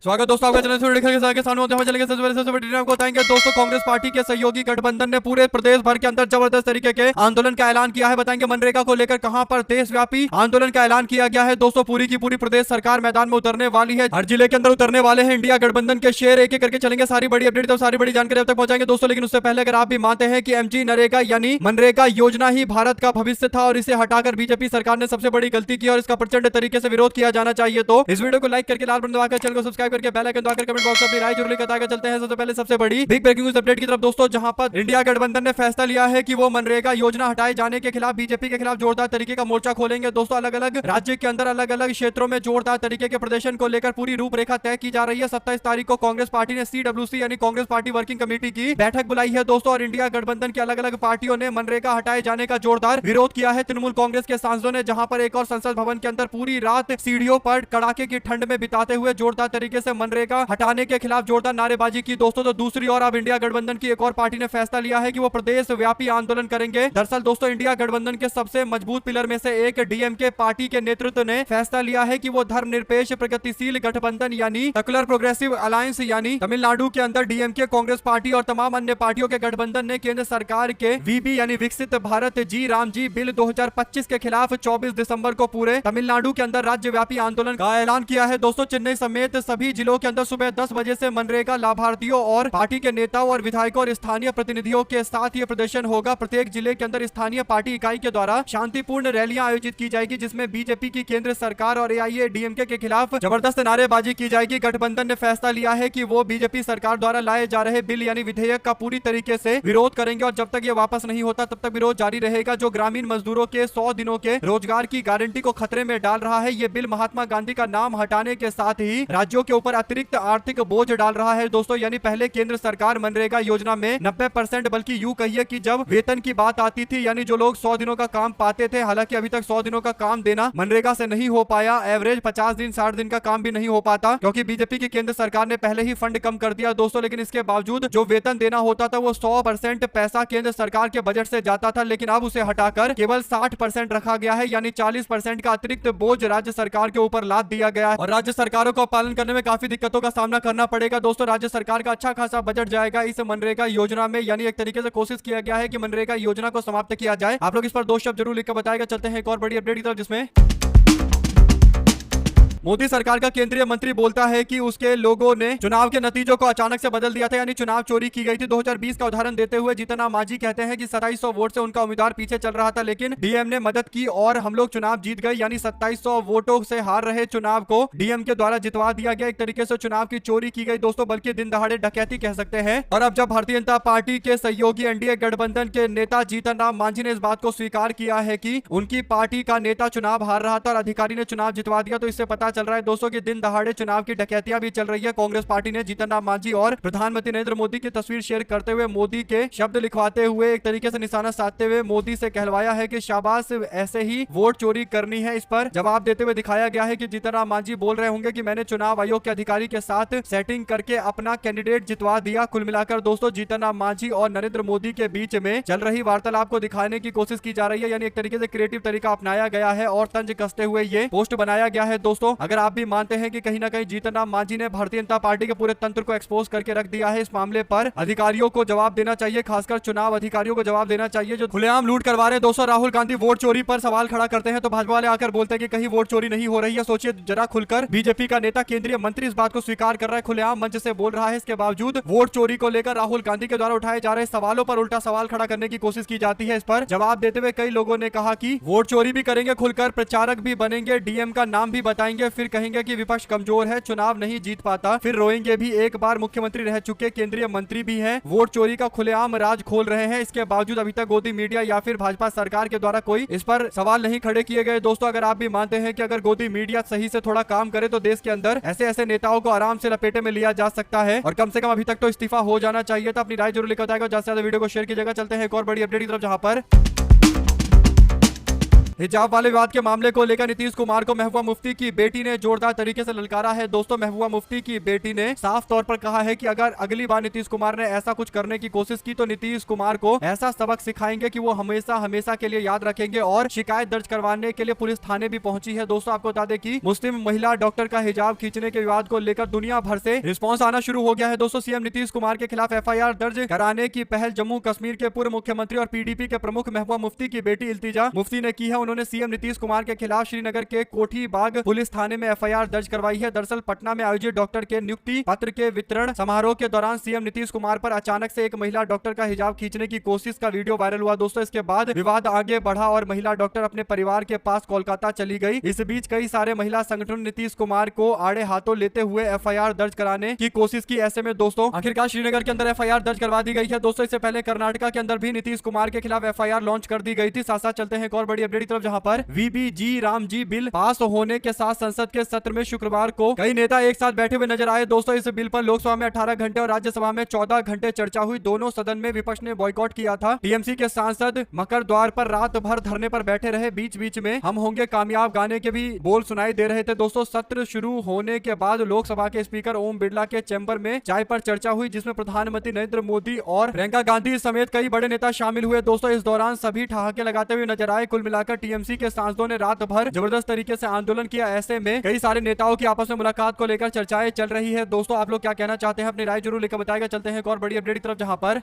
स्वागत दोस्तों आपका चैनल के सामने होते हैं चलेंगे सबसे बड़ी आपको बताएंगे दोस्तों कांग्रेस पार्टी के सहयोगी गठबंधन ने पूरे प्रदेश भर के अंदर जबरदस्त तरीके के आंदोलन का ऐलान किया है। बताएंगे मनरेगा को लेकर कहां पर देशव्यापी आंदोलन का ऐलान किया गया है। दोस्तों पूरी की पूरी प्रदेश सरकार मैदान में उतरने वाली है, हर जिले के अंदर उतरने वाले हैं इंडिया गठबंधन के शेर। एक एक करके चलेंगे, सारी बड़ी अपडेट तो सारी बड़ी जानकारी अब तक पहुंचाएंगे दोस्तों। लेकिन उससे पहले अगर आप भी मानते हैं कि एमजी नरेगा यानी मनरेगा योजना ही भारत का भविष्य था और इसे हटाकर बीजेपी सरकार ने सबसे बड़ी गलती की और इसका प्रचंड तरीके से विरोध किया जाना चाहिए, तो इस वीडियो को लाइक करके लाल बटन दबाकर चैनल को सब्सक्राइब करके बेल आइकन दबाकर कमेंट बॉक्स में अपनी राय जरूर लिखकर आगे चलते हैं। सबसे पहले सबसे बड़ी बिग ब्रेकिंग न्यूज अपडेट की तरफ दोस्तों, जहां पर इंडिया गठबंधन ने फैसला लिया है कि वो मनरेगा योजना हटाए जाने के खिलाफ बीजेपी के खिलाफ जोरदार तरीके का मोर्चा खोलेंगे। दोस्तों अलग अलग राज्य के अंदर अलग अलग क्षेत्रों में जोरदार तरीके के प्रदर्शन को लेकर पूरी रूपरेखा तय की जा रही है। 27 तारीख को कांग्रेस पार्टी ने CWC यानी कांग्रेस पार्टी वर्किंग कमेटी की बैठक बुलाई है दोस्तों, और इंडिया गठबंधन की अलग अलग पार्टियों ने मनरेगा हटाए जाने का जोरदार विरोध किया है। तृणमूल कांग्रेस के सांसदों ने जहां पर एक और संसद भवन के अंदर पूरी रात सीढ़ियों पर कड़ाके की ठंड में बिताते हुए जोरदार तरीके से मनरेगा हटाने के खिलाफ जोरदार नारेबाजी की दोस्तों, तो दूसरी ओर अब इंडिया गठबंधन की एक और पार्टी ने फैसला लिया है कि वो प्रदेश व्यापी आंदोलन करेंगे। दरअसल दोस्तों इंडिया गठबंधन के सबसे मजबूत पिलर में से एक डीएमके पार्टी के नेतृत्व ने फैसला लिया है कि वो धर्मनिरपेक्ष प्रगतिशील गठबंधन यानी सेक्युलर प्रोग्रेसिव अलायंस यानी तमिलनाडु के अंदर डीएमके, कांग्रेस पार्टी और तमाम अन्य पार्टियों के गठबंधन ने केंद्र सरकार के वीबी यानी विकसित भारत जी राम जी बिल 2025 के खिलाफ 24 दिसंबर को पूरे तमिलनाडु के अंदर राज्यव्यापी आंदोलन का ऐलान किया है दोस्तों। चेन्नई समेत सभी जिलों के अंदर सुबह 10 बजे से मनरेगा लाभार्थियों और पार्टी के नेताओं और विधायकों और स्थानीय प्रतिनिधियों के साथ ये प्रदर्शन होगा। प्रत्येक जिले के अंदर स्थानीय पार्टी इकाई के द्वारा शांतिपूर्ण रैलियां आयोजित की जाएगी, जिसमें बीजेपी की केंद्र सरकार और AIADMK के खिलाफ जबरदस्त नारेबाजी की जाएगी। गठबंधन ने फैसला लिया है कि वो बीजेपी सरकार द्वारा लाए जा रहे बिल यानी विधेयक का पूरी तरीके से विरोध करेंगे और जब तक ये वापस नहीं होता तब तक विरोध जारी रहेगा, जो ग्रामीण मजदूरों के 100 दिनों के रोजगार की गारंटी को खतरे में डाल रहा है। ये बिल महात्मा गांधी का नाम हटाने के साथ ही राज्यों के ऊपर अतिरिक्त आर्थिक बोझ डाल रहा है दोस्तों। यानी पहले केंद्र सरकार मनरेगा योजना में 90% बल्कि यूं कहिए कि जब वेतन की बात आती थी यानी जो लोग 100 दिनों का काम पाते थे, हालांकि अभी तक 100 दिनों का काम देना मनरेगा से नहीं हो पाया, एवरेज 50 दिन 60 दिन का काम भी नहीं हो पाता क्योंकि बीजेपी की केंद्र सरकार ने पहले ही फंड कम कर दिया दोस्तों। लेकिन इसके बावजूद जो वेतन देना होता था वो 100% पैसा केंद्र सरकार के बजट से जाता था, लेकिन अब उसे हटाकर केवल 60% रखा गया है, यानी 40% का अतिरिक्त बोझ राज्य सरकार के ऊपर लाद दिया गया है और राज्य सरकारों को पालन करने में काफी दिक्कतों का सामना करना पड़ेगा दोस्तों। राज्य सरकार का अच्छा खासा बजट जाएगा इस मनरेगा योजना में, यानी एक तरीके से कोशिश किया गया है कि मनरेगा योजना को समाप्त किया जाए। आप लोग इस पर 2 शब्द जरूर लिखकर बताएगा। चलते हैं एक और बड़ी अपडेट की तरफ, जिसमें मोदी सरकार का केंद्रीय मंत्री बोलता है कि उसके लोगों ने चुनाव के नतीजों को अचानक से बदल दिया था, यानी चुनाव चोरी की गई थी। 2020 का उदाहरण देते हुए जीतन राम मांझी कहते हैं कि 2700 वोट से उनका उम्मीदवार पीछे चल रहा था, लेकिन डीएम ने मदद की और हम लोग चुनाव जीत गए, यानी 2700 वोटों से हार रहे चुनाव को डीएम के द्वारा जितवा दिया गया। एक तरीके से चुनाव की चोरी की गई दोस्तों, बल्कि दिन दहाड़े डकैती कह सकते हैं। और अब जब भारतीय जनता पार्टी के सहयोगी एनडीए गठबंधन के नेता जीतन राम मांझी ने इस बात को स्वीकार किया है कि उनकी पार्टी का नेता चुनाव हार रहा था और अधिकारी ने चुनाव जितवा दिया, तो इससे पता चल रहा है दोस्तों कि दिन दहाड़े चुनाव की डकैतियां भी चल रही है। कांग्रेस पार्टी ने जीतन राम मांझी और प्रधानमंत्री नरेंद्र मोदी की तस्वीर शेयर करते हुए मोदी के शब्द लिखवाते हुए एक तरीके से निशाना साधते हुए मोदी से कहलवाया है कि शाबाश, ऐसे ही वोट चोरी करनी है। इस पर जवाब देते हुए दिखाया गया है कि जीतन राम मांझी बोल रहे होंगे कि मैंने चुनाव आयोग के अधिकारी के साथ सेटिंग करके अपना कैंडिडेट जितवा दिया। कुल मिलाकर दोस्तों जीतन राम मांझी और नरेंद्र मोदी के बीच में चल रही वार्तालाप को दिखाने की कोशिश की जा रही है, यानी एक तरीके से क्रिएटिव तरीका अपनाया गया है और तंज कसते हुए ये पोस्ट बनाया गया है दोस्तों। अगर आप भी मानते हैं कि कहीं ना कहीं जीतन राम मांझी ने भारतीय जनता पार्टी के पूरे तंत्र को एक्सपोज करके रख दिया है, इस मामले पर अधिकारियों को जवाब देना चाहिए, खासकर चुनाव अधिकारियों को जवाब देना चाहिए जो खुलेआम लूट करवा रहे हैं दोस्तों। राहुल गांधी वोट चोरी पर सवाल खड़ा करते हैं तो भाजपा वाले आकर बोलते हैं कि कहीं वोट चोरी नहीं हो रही है। सोचिए जरा खुलकर, बीजेपी का नेता केंद्रीय मंत्री इस बात को स्वीकार कर रहा है, खुलेआम मंच से बोल रहा है। इसके बावजूद वोट चोरी को लेकर राहुल गांधी के द्वारा उठाए जा रहे सवालों पर उल्टा सवाल खड़ा करने की कोशिश की जाती है। इस पर जवाब देते हुए कई लोगों ने कहा कि वोट चोरी भी करेंगे खुलकर, प्रचारक भी बनेंगे, डीएम का नाम भी बताएंगे, फिर कहेंगे कि विपक्ष कमजोर है, चुनाव नहीं जीत पाता, फिर रोएंगे भी। एक बार मुख्यमंत्री रह चुके केंद्रीय मंत्री भी हैं, वोट चोरी का खुलेआम राज खोल रहे हैं। इसके बावजूद अभी तक गोदी मीडिया या फिर भाजपा सरकार के द्वारा कोई इस पर सवाल नहीं खड़े किए गए दोस्तों। अगर आप भी मानते हैं कि अगर गोदी मीडिया सही से थोड़ा काम करे तो देश के अंदर ऐसे ऐसे नेताओं को आराम से लपेटे में लिया जा सकता है और कम से कम अभी तक तो इस्तीफा हो जाना चाहिए था। अपनी राय जरूर लिखा बताएगा, ज्यादा से ज्यादा वीडियो को शेयर कीजिएगा। चलते हैं एक और बड़ी अपडेट की तरफ, जहां पर हिजाब वाले विवाद के मामले को लेकर नीतीश कुमार को महबूबा मुफ्ती की बेटी ने जोरदार तरीके से ललकारा है। दोस्तों, महबूबा मुफ्ती की बेटी ने साफ तौर पर कहा है कि अगर अगली बार नीतीश कुमार ने ऐसा कुछ करने की कोशिश की तो नीतीश कुमार को ऐसा सबक सिखाएंगे कि वो हमेशा हमेशा के लिए याद रखेंगे और शिकायत दर्ज करवाने के लिए पुलिस थाने भी पहुंची है। दोस्तों, आपको बता दें कि मुस्लिम महिला डॉक्टर का हिजाब खींचने के विवाद को लेकर दुनिया भर से रिस्पॉन्स आना शुरू हो गया है। दोस्तों, सीएम नीतीश कुमार के खिलाफ एफआईआर दर्ज कराने की पहल जम्मू कश्मीर के पूर्व मुख्यमंत्री और पीडीपी के प्रमुख महबूबा मुफ्ती की बेटी इल्तिजा मुफ्ती ने की है। उन्होंने सीएम नीतीश कुमार के खिलाफ श्रीनगर के कोठी बाग पुलिस थाने में एफआईआर दर्ज करवाई है। दरअसल पटना में आयोजित डॉक्टर के नियुक्ति पत्र के वितरण समारोह के दौरान सीएम नीतीश कुमार पर अचानक से एक महिला डॉक्टर का हिजाब खींचने की कोशिश का वीडियो वायरल हुआ। दोस्तों, इसके बाद विवाद आगे बढ़ा और महिला डॉक्टर अपने परिवार के पास कोलकाता चली गई। इस बीच कई सारे महिला संगठन नीतीश कुमार को आड़े हाथों लेते हुए एफआईआर दर्ज कराने की कोशिश की। ऐसे में दोस्तों आखिरकार श्रीनगर के अंदर एफआईआर दर्ज करवा दी गई है। दोस्तों, इससे पहले कर्नाटका के अंदर भी नीतीश कुमार के खिलाफ एफआईआर लॉन्च कर दी गई थी। साथ साथ चलते हैं एक और बड़ी अपडेट की तरफ, जहां पर वीबीजी रामजी बिल पास होने के साथ संसद के सत्र में शुक्रवार को कई नेता एक साथ बैठे हुए नजर आए। दोस्तों, इस बिल पर लोकसभा में 18 घंटे और राज्यसभा में 14 घंटे चर्चा हुई। दोनों सदन में विपक्ष ने बॉयकॉट किया था। टीएमसी के सांसद मकर द्वार पर रात भर धरने पर बैठे रहे। बीच बीच में हम होंगे कामयाब गाने के भी बोल सुनाई दे रहे थे। दोस्तों, सत्र शुरू होने के बाद लोकसभा के स्पीकर ओम बिरला के चैम्बर में चाय पर चर्चा हुई, जिसमें प्रधानमंत्री नरेंद्र मोदी और प्रियंका गांधी समेत कई बड़े नेता शामिल हुए। दोस्तों, इस दौरान सभी ठहाके लगाते हुए नजर आए। कुल मिलाकर टीएमसी के सांसदों ने रात भर जबरदस्त तरीके से आंदोलन किया। ऐसे में कई सारे नेताओं की आपस में मुलाकात को लेकर चर्चाएं चल रही है। दोस्तों, आप लोग क्या कहना चाहते हैं, अपनी राय जरूर लेकर बताएगा। चलते हैं एक और बड़ी अपडेट की तरफ, जहां पर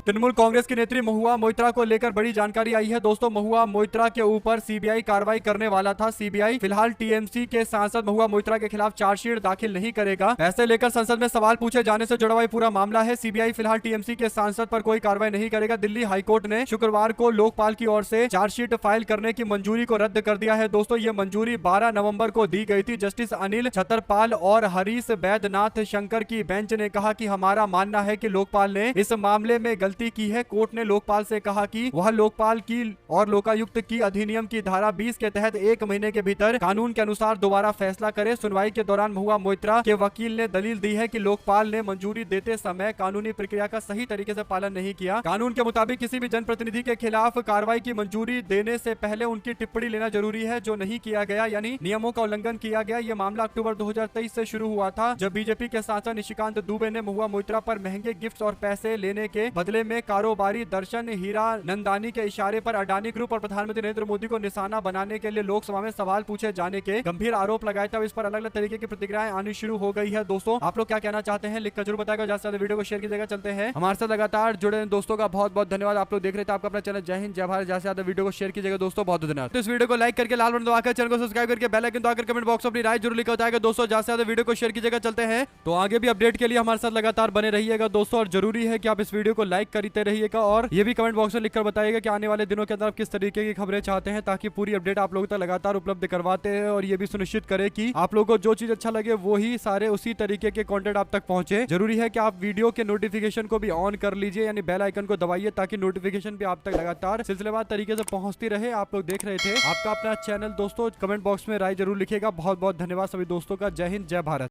तृणमूल कांग्रेस की नेत्री महुआ मोइत्रा को लेकर बड़ी जानकारी आई है। दोस्तों, महुआ मोइत्रा के ऊपर सीबीआई कार्रवाई करने वाला था। सीबीआई फिलहाल टीएमसी के सांसद महुआ मोइत्रा के खिलाफ चार्जशीट दाखिल नहीं करेगा। ऐसे लेकर संसद में सवाल पूछे जाने से जुड़ा हुआ पूरा मामला है। सीबीआई फिलहाल टीएमसी के सांसद पर कोई कार्रवाई नहीं करेगा। दिल्ली हाईकोर्ट ने शुक्रवार को लोकपाल की ओर से चार्जशीट फाइल करने की मंजूरी को रद्द कर दिया है। दोस्तों, ये मंजूरी 12 नवंबर को दी गई थी। जस्टिस अनिल छतरपाल और हरीश बैद्यनाथ शंकर की बेंच ने कहा कि हमारा मानना है कि लोकपाल ने इस मामले में गलती की है। कोर्ट ने लोकपाल से कहा कि वह लोकपाल की और लोकायुक्त की अधिनियम की धारा 20 के तहत 1 महीने के भीतर कानून के अनुसार दोबारा फैसला करे। सुनवाई के दौरान महुआ मोइत्रा के वकील ने दलील दी है कि लोकपाल ने मंजूरी देते समय कानूनी प्रक्रिया का सही तरीके से पालन नहीं किया। कानून के मुताबिक किसी भी जनप्रतिनिधि के खिलाफ कार्रवाई की मंजूरी देने से पहले उनकी टिप्पणी लेना जरूरी है, जो नहीं किया गया, यानी नियमों का उल्लंघन किया गया। यह मामला अक्टूबर 2023 से शुरू हुआ था, जब बीजेपी के सांसद निशिकांत दुबे ने महुआ मोइत्रा पर महंगे गिफ्ट और पैसे लेने के बदले में कारोबारी दर्शन हीरा नंदानी के इशारे पर अडानी ग्रुप और प्रधानमंत्री नरेंद्र मोदी को निशाना बनाने के लिए लोकसभा में सवाल पूछे जाने के गंभीर आरोप लगाए थे। अब इस पर अलग अलग तरीके की प्रतिक्रियाएं आनी शुरू हो गई है। दोस्तों, आप लोग क्या कहना चाहते हैं, लिखकर जरूर बताएगा। ज्यादा से ज्यादा वीडियो को शेयर कीजिएगा। चलते हैं हमारे साथ लगातार जुड़े दोस्तों का बहुत बहुत धन्यवाद। आप लोग देख रहे थे आपका अपना चैनल जय हिंद जय भारत। ज्यादा से ज्यादा वीडियो को शेयर कीजिएगा दोस्तों, बहुत धन्यवाद। तो इस वीडियो को लाइक करके लाल बटन दबाकर चैनल को सब्सक्राइब करके बेल आइकन दबाकर कमेंट बॉक्स में अपनी राय जरूर लिखकर बताएगा दोस्तों। ज्यादा से ज्यादा वीडियो को शेयर कीजिएगा। चलते हैं तो आगे भी अपडेट के लिए हमारे साथ लगातार बने रहिएगा दोस्तों, और जरूरी है कि आप इस वीडियो को लाइक करते रहिएगा और ये भी कमेंट बॉक्स में लिखकर बताइएगा कि आने वाले दिनों के अंदर आप किस तरीके की खबरें चाहते हैं, ताकि पूरी अपडेट आप लोगों तक लगातार उपलब्ध करवाते हैं। और ये भी सुनिश्चित करें कि आप लोगों को जो चीज अच्छा लगे वो ही सारे उसी तरीके के कंटेंट आप तक पहुंचे। जरूरी है कि आप वीडियो के नोटिफिकेशन को भी ऑन कर लीजिए, यानी बेल आइकन को दबाइए, ताकि नोटिफिकेशन भी आप तक लगातार सिलसिलेवार तरीके से पहुंचती रहे। आप लोग देख रहे थे आपका अपना चैनल दोस्तों। कमेंट बॉक्स में राय जरूर लिखिएगा। बहुत बहुत धन्यवाद सभी दोस्तों का। जय हिंद जय भारत।